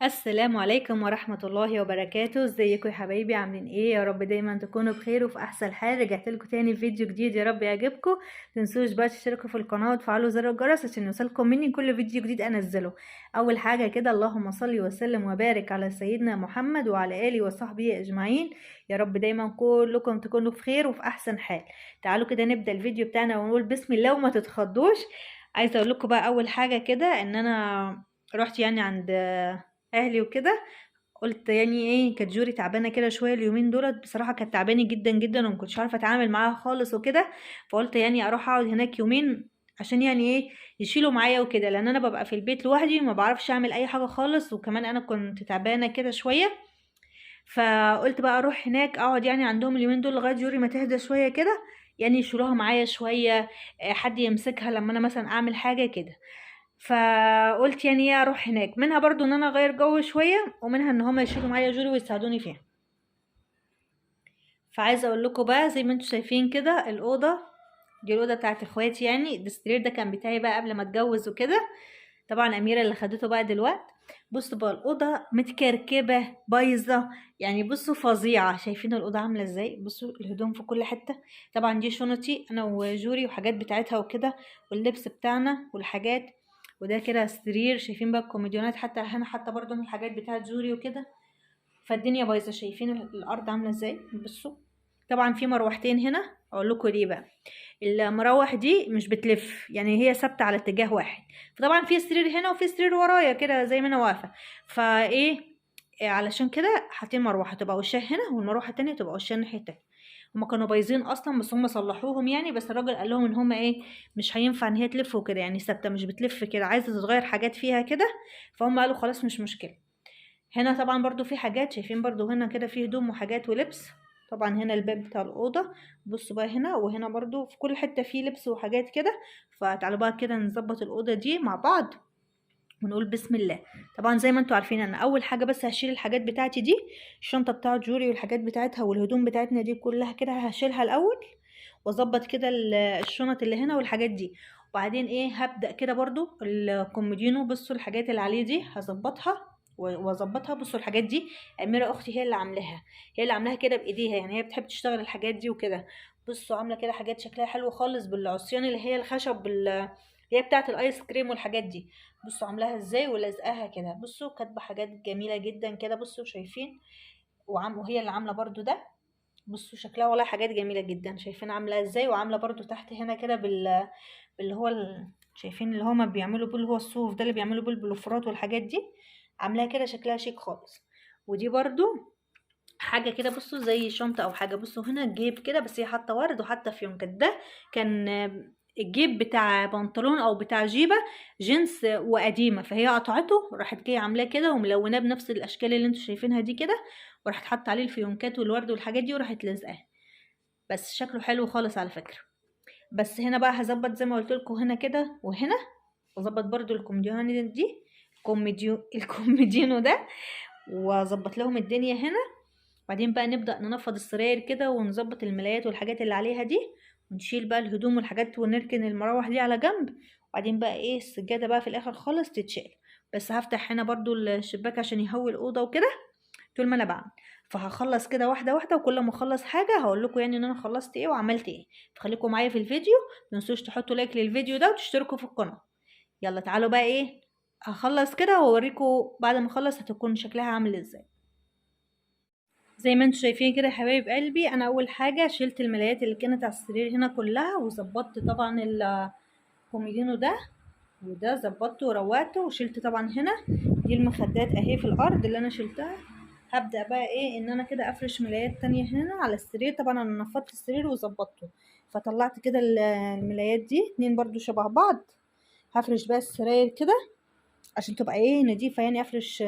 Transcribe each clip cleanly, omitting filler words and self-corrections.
السلام عليكم ورحمة الله وبركاته. ازيكم يا حبايبي؟ عاملين ايه؟ يا رب دايما تكونوا بخير وفي احسن حال. رجعت لكم تاني في فيديو جديد، يا رب يعجبكم. متنسوش بقى تشتركوا في القناة وتفعلوا زر الجرس عشان يوصلكم مني كل فيديو جديد انزله. اول حاجة كده، اللهم صل وسلم وبارك على سيدنا محمد وعلى اله وصحبه اجمعين. يا رب دايما كلكم تكونوا بخير وفي احسن حال. تعالوا كده نبدأ الفيديو بتاعنا ونقول بسم الله وما تتخضوش. عايزة اقول لكم بقى اول حاجة كده ان انا رحت يعني عند اهلي وكده. قلت يعني ايه، كانت جوري تعبانه كده شويه اليومين دولت، بصراحه كانت تعبانه جدا جدا وما كنتش عارفه اتعامل معاها خالص وكده. فقلت يعني اروح اقعد هناك يومين عشان يعني ايه يشيلوا معايا وكده، لان انا ببقى في البيت لوحدي وما بعرفش اعمل اي حاجه خالص، وكمان انا كنت تعبانه كده شويه. فقلت بقى اروح هناك اقعد يعني عندهم اليومين دول لغايه جوري ما تهدى شويه كده، يعني يشيلوها معايا شويه. حد يمسكها لما انا مثلا اعمل حاجه كده. فقلت يعني ايه اروح هناك، منها برضو ان انا اغير جو شويه، ومنها ان هما يشيلوا معايا جوري ويساعدوني فيها. فعايزه اقول لكم بقى زي ما انتم شايفين كده الاوضه دي الاوضه بتاعت اخواتي، يعني السرير ده كان بتاعي بقى قبل ما اتجوز وكده. طبعا اميره اللي خدته بقى دلوقتي. بصوا بقى الاوضه متكركبه بايظه، يعني بصوا فظيعه. شايفين الاوضه عامله ازاي؟ بصوا الهدوم في كل حته. طبعا دي شنطي انا وجوري وحاجات بتاعتها وكده، واللبس بتاعنا والحاجات. وده كده السرير، شايفين بقى الكوميديونات حتى هنا، حتى برضو من الحاجات بتاعت جوري وكده. فالدنيا بايظه. شايفين الارض عامله ازاي؟ بصوا. طبعا في مروحتين هنا، اقول لكم ليه بقى. المراوح دي مش بتلف، يعني هي ثابته على اتجاه واحد. فطبعا في سرير هنا وفي سرير ورايا كده زي ما انا واقفه. فايه علشان كده حاطين مروحه تبقى وشها هنا، والمروحه التانية تبقى وشها الناحيه التانية. هما كانوا بايظين اصلا بس هما صلحوهم يعني، بس الراجل قال لهم ان هما ايه، مش هينفع ان هي تلف وكده، يعني ثابته مش بتلف كده، عايزه تتغير حاجات فيها كده. فهم قالوا خلاص مش مشكله. هنا طبعا برضو في حاجات، شايفين برضو هنا كده في هدوم وحاجات ولبس. طبعا هنا الباب بتاع الأوضة. بصوا بقى هنا وهنا برضو في كل حتة فيه لبس وحاجات كده. فتعالوا بقى كده نظبط الأوضة دي مع بعض ونقول بسم الله. طبعا زي ما انتوا عارفين انا اول حاجة بس هشيل الحاجات بتاعتي دي، الشنطة بتاعت جوري والحاجات بتاعتها والهدوم بتاعتنا دي كلها كده هشيلها الأول، واظبط كده الشنط اللي هنا والحاجات دي. وبعدين ايه هبدأ كده برضو الكومودينو، بصوا الحاجات اللي عليه دي هظبطها واظبطها. بصوا الحاجات دي أميرة اختي هي اللي عاملاها، هي اللي عاملاها كده بايديها، يعني هي بتحب تشتغل الحاجات دي وكده. بصوا عامله كده حاجات شكلها حلو خالص بالعصيان اللي هي الخشب اللي هي بتاعه الايس كريم والحاجات دي. بصوا عاملاها ازاي ولازقاها كده، بصوا كاتبه حاجات جميله جدا كده، بصوا شايفين. وهي اللي عامله برضو ده. بصوا شكلها والله حاجات جميله جدا، شايفين عامله ازاي. وعامله برضو تحت هنا كده باللي هو شايفين اللي هما بيعملوا بيه اللي هو الصوف ده اللي بيعملوا بيه البلوفرات والحاجات دي. عاملاها كده شكلها شيك خالص. ودي برضو حاجه كده، بصوا زي شنطه او حاجه. بصوا هنا جيب كده بس هي حاطه ورد وحاطه فيونكة. ده كان الجيب بتاع بنطلون او بتاع جيبه جينز وقديمه، فهي قطعته راحت جايه عاملاه كده وملوناه بنفس الاشكال اللي انتوا شايفينها دي كده، وراحت حاطه عليه الفيونكات والورد والحاجات دي وراحت لازقاه. بس شكله حلو خالص على فكره. بس هنا بقى هظبط زي ما قلت لكم هنا كده وهنا، واظبط برضو الكوميديان دي الكوميدينو ده، واظبط لهم الدنيا هنا. بعدين بقى نبدأ ننفض السراير كده ونظبط الملايات والحاجات اللي عليها دي، ونشيل بقى الهدوم والحاجات ونركن المراوح دي على جنب. وبعدين بقى ايه السجادة بقى في الاخر خالص تتشال. بس هفتح هنا برضو الشباك عشان يهوي الأوضة وكده طول ما انا بعمل. فهخلص كده واحدة واحدة، وكل ما اخلص حاجة هقول لكم يعني ان انا خلصت ايه وعملت ايه. فخليكم معايا في الفيديو، متنسوش تحطوا لايك للفيديو ده وتشتركوا في القناة. يلا تعالوا بقى ايه، هخلص كده واوريكم بعد ما اخلص هتكون شكلها عامل ازاي. زي ما انتوا شايفين كده يا حبايب قلبي، انا اول حاجه شلت الملايات اللي كانت على السرير هنا كلها، وظبطت طبعا الكوميدينو ده وده ظبطته وروقته، وشلت طبعا هنا دي المخدات اهي في الارض اللي انا شلتها. هبدأ بقى ايه ان انا كده افرش ملايات تانية هنا على السرير. طبعا انا نفضت السرير وظبطته، فطلعت كده الملايات دي اتنين برضو شبه بعض. هفرش بقى السراير كده عشان تبقى ايه نضيفة، يعني افرش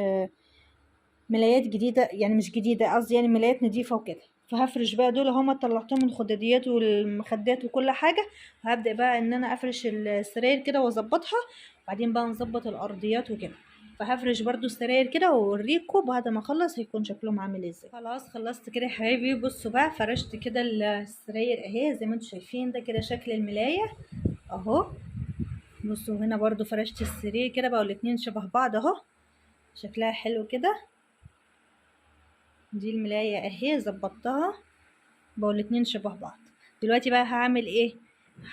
ملايات جديدة، يعني مش جديدة قصدي، يعني ملايات نضيفة وكده. فهفرش بقى دول هما طلعتهم من الخداديات والمخدات وكل حاجة. وهبدأ بقى ان انا افرش السراير كده واظبطها، وبعدين بقى نظبط الارضيات وكده. فهفرش برضو السراير كده واوريكم بعد ما اخلص هيكون شكلهم عامل ازاي. خلاص خلصت كده يا حبايبي. بصوا بقى فرشت كده السراير اهي زي ما انتم شايفين، ده كده شكل الملاية اهو. بصوا هنا برضو فرشت السرير كده بقوا الاتنين شبه بعض اهو. شكلها حلو كده. دي الملاية اهي ظبطتها، بقوا الاتنين شبه بعض. دلوقتي بقى هعمل ايه؟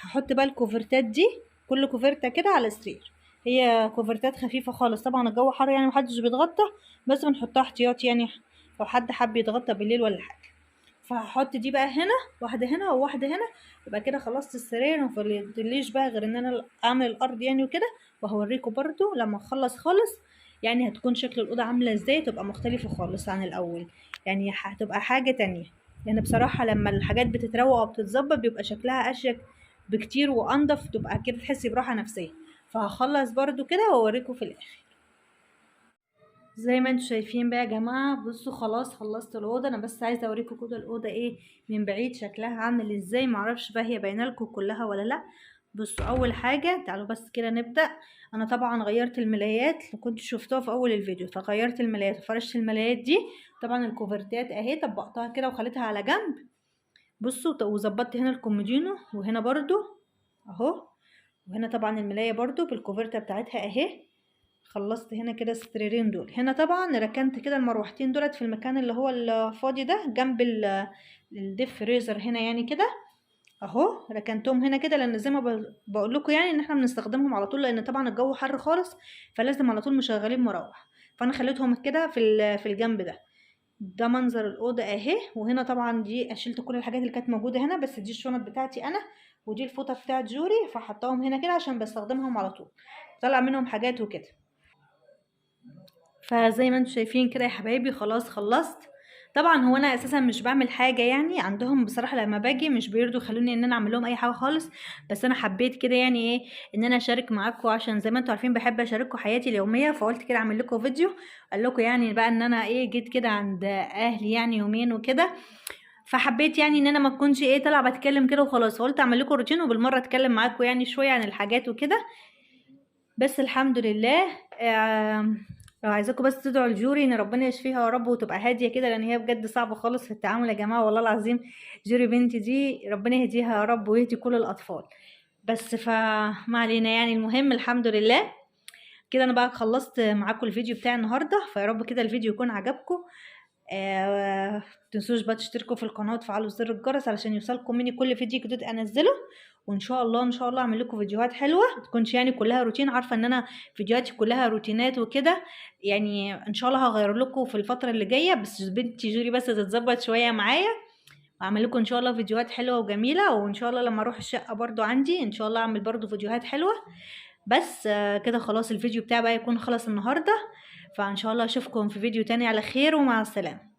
هحط بقى الكوفرتات دي، كل كوفرتة كده على السرير. هي كوفرتات خفيفة خالص، طبعا الجو حر يعني محدش بيتغطى، بس بنحطها احتياطي يعني لو حد حب يتغطى بالليل ولا حاجة. فهحط دي بقى هنا، واحدة هنا وواحدة هنا، يبقى كده خلصت السرير. مفضليش بقى غير ان انا اعمل الارض يعني وكده، وهوريكم برضو لما اخلص خالص يعني هتكون شكل الأوضة عاملة ازاي، تبقى مختلفة خالص عن الأول، يعني هتبقى حاجة تانية. يعني بصراحة لما الحاجات بتتروق وبتتظبط بيبقى شكلها أشيك بكتير وأنضف، تبقى كده تحسي براحة نفسية. فهخلص برضو كده وأوريكم في الآخر. زي ما انتوا شايفين بقى يا جماعة، بصوا خلاص خلصت الأوضة. أنا بس عايزة أوريكم كده الأوضة ايه من بعيد شكلها عامل ازاي، معرفش بقى هي باينة لكم كلها ولا لأ. بصوا أول حاجة تعالوا بس كده نبدأ. أنا طبعا غيرت الملايات اللي كنت شفتوها في أول الفيديو، فغيرت الملايات وفرشت الملايات دي. طبعا الكوفرتات اهي طبقتها كده وخليتها على جنب. بصوا وظبطت هنا الكومودينو وهنا برضو اهو، وهنا طبعا الملاية برضو بالكوفرتة بتاعتها اهي. خلصت هنا كده السريرين دول. هنا طبعا ركنت كده المروحتين دولت في المكان اللي هو الفاضي ده جنب الديب فريزر هنا يعني كده اهو. ركنتهم هنا كده لان زي ما بقول لكم يعني ان احنا بنستخدمهم على طول، لان طبعا الجو حر خالص فلازم على طول مشغلين مروح. فانا خليتهم كده في الجنب ده. ده منظر الأوضة اهي. وهنا طبعا دي شلت كل الحاجات اللي كانت موجودة هنا، بس دي الشنط بتاعتي انا، ودي الفوطة بتاعت جوري، فحطاهم هنا كده عشان بستخدمهم على طول، طلع منهم حاجات وكده. فزي ما انتم شايفين كده يا حبايبي خلاص خلصت. طبعا هو انا اساسا مش بعمل حاجه يعني عندهم بصراحه، لما باجي مش بيرضوا يخلوني ان انا اعمل لهم اي حاجه خالص، بس انا حبيت كده يعني ايه ان انا اشارك معاكم، عشان زي ما انتم عارفين بحب اشارككم حياتي اليوميه، فقلت كده اعمل لكم فيديو اقول لكم يعني بقى ان انا ايه جيت كده عند اهلي يعني يومين وكده. فحبيت يعني ان انا ما اكونش ايه طالعه بتكلم كده وخلاص، فقلت اعمل لكم روتين وبالمره اتكلم معاكم يعني شويه عن الحاجات وكده. بس الحمد لله. لو عايزاكم بس تدعوا الجوري ان ربنا يشفيها يا رب وتبقى هاديه كده، لان هي بجد صعبه خالص في التعامل يا جماعه والله العظيم. جوري بنتي دي ربنا يهديها يا رب ويهدي كل الاطفال. بس فما علينا يعني، المهم الحمد لله. كده انا بقى خلصت معاكم الفيديو بتاع النهارده، فيا رب كده الفيديو يكون عجبكم. متنسوش بقى تشتركوا في القناه وتفعلوا زر الجرس علشان يوصلكم مني كل فيديو جديد انزله. وان شاء الله ان شاء الله اعمل لكم فيديوهات حلوه تكونش يعني كلها روتين، عارفه ان انا فيديوهاتي كلها روتينات وكده. يعني ان شاء الله هغير لكم في الفتره اللي جايه، بس بنتي جوري بس تتظبط شويه معايا، واعمل لكم ان شاء الله فيديوهات حلوه وجميله. وان شاء الله لما اروح الشقه برضو عندي ان شاء الله اعمل برضو فيديوهات حلوه. بس كده خلاص الفيديو بتاعي بقى يكون خلص النهارده. فان شاء الله اشوفكم في فيديو تاني على خير، ومع السلامه.